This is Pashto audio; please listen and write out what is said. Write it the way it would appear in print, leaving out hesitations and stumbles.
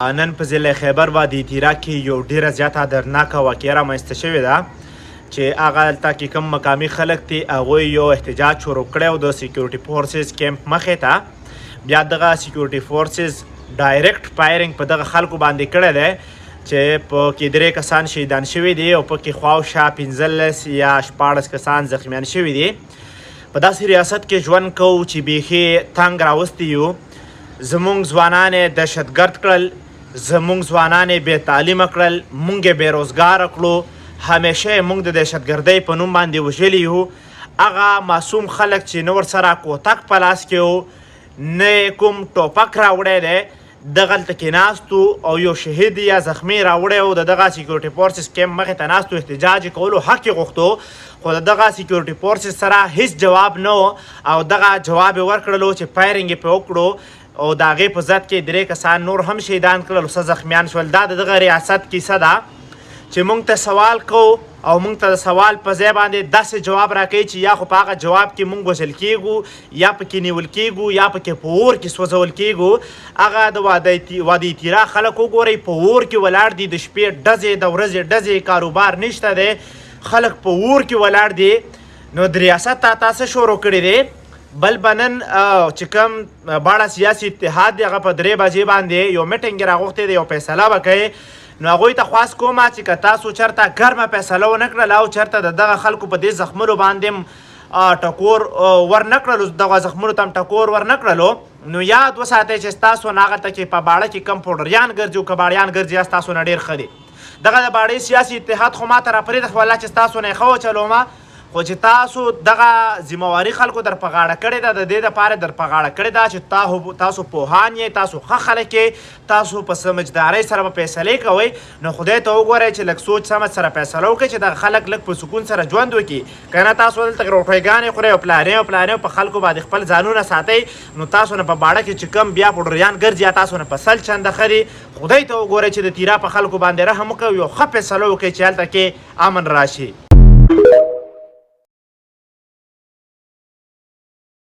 نن په ضلع خیبر وادي تیرا کې یو ډیره زیاته دردناکه واقعه رامنځته شوې ده چې هغه هلته کې کوم مقامي خلک دي هغوی یو احتجاج شروع کړی و د سیکیورټي فورسز کیمپ مخې ته. بیا دغه سیکیورټي فورسز ډایرکټ فایرنګ په دغه خلکو باندې کړی دی چې په کې 3 کسان شهیدان شوي دي او په کې خواوشا 15 یا 14 کسان زخمیان شوي دي. په داسې ریاست کې ژوند کوو چې بیخي تنګ راوستی یو. زمونږ ځوانان یې دهشتګرد کړل، زمونږ ځوانان یې بې تعلیمه کړل، مونږ یې بېروزګاره کړو، همیشه یې مونږ د دهشتګردۍ په نوم باندې وژلي یو. هغه معصوم خلک چې نه ورسره کوتک په لاس کې و نه کوم ټوپک راوړی دی، دغلته کې ناست او یو شهید یا زخمی راوړی و. د دغه سیکیورټي فورسز کیمپ مخې ته ناست و، احتجاج یې کولو حق یې غوښتو، خو د دغه سیکیورټي فورسز سره هیڅ جواب نه و او دغه جواب یې ورکړلو چې فایرنګ یې پرې وکړو او د هغې په ضد کې 3 کسان نور هم شهیدان کړل او 6 زخمیان شول. دا د دغه ریاست کیسه ده چې موږ ته سوال کوو او موږ ته د سوال په ځای باندې داسې جواب راکوي چې یا خو په هغه جواب کې موږ وژل کیږو یا پکې نیول کیږو یا پکې په اور کې سوځول کیږو. هغه د وادي تیرا خلک وګورئ، په اور کې ولاړ دي، د شپې ډزې د ورځې ډزې، کاروبار نشته دی، خلک په اور کې ولاړ دي. نو د ریاست تاسو شروع کړی دی. بل بنن چې کوم باړه سیاسي اتحاد دی هغه په 3 بجې باندې یو میټنګ راغوښتی دی، یو فیصله به کوي. نو هغوی ته خواست کومه چې که تاسو چېرته ګرمه فیصله ونه کړله او چېرته د دغه خلکو په دې زخمونو باندې ټکور ورنه کړلو، دغه زخمونو ته هم ټکور ورنه کړلو، نو یاد وساتئ چې ستاسو نه هغلته کې په باړه کې کم پوډریان ګرځي او کباړیان ګرځي، ستاسو نه ډېر ښه دي. دغه د باړې سیاسي اتحاد خو ما ته راپرېږده، خو الله چې ستاسو نه یې ښه وچلومه، خو چې تاسو دغه ذمواري خلکو در په غاړه کړې ده، د دې دپاره در په غاړه کړې ده چې تاسو پوهان یې، تاسو ښه خلک یې، تاسو په سمجدارۍ سره به فیصلې کوئ. نو خدای ته وګورئ چې لږ سوچ سمج سره فیصله وکړئ چې دغه خلک لږ په سکون سره ژوند وکړي. که نه تاسو دلته روټۍ خورئ او پلانې او په خلکو باندې خپل ځانونه ساتئ، نو تاسو نه په باړه کې چې کم بیا پوډریان ګرځي تاسو نه په 100 چنده ښه دي. خدای ته وګورئ چې د تیرا په خلکو باندې رحم وکړئ، یو ښه فیصله وکړئ چې هلته کې امن راشي.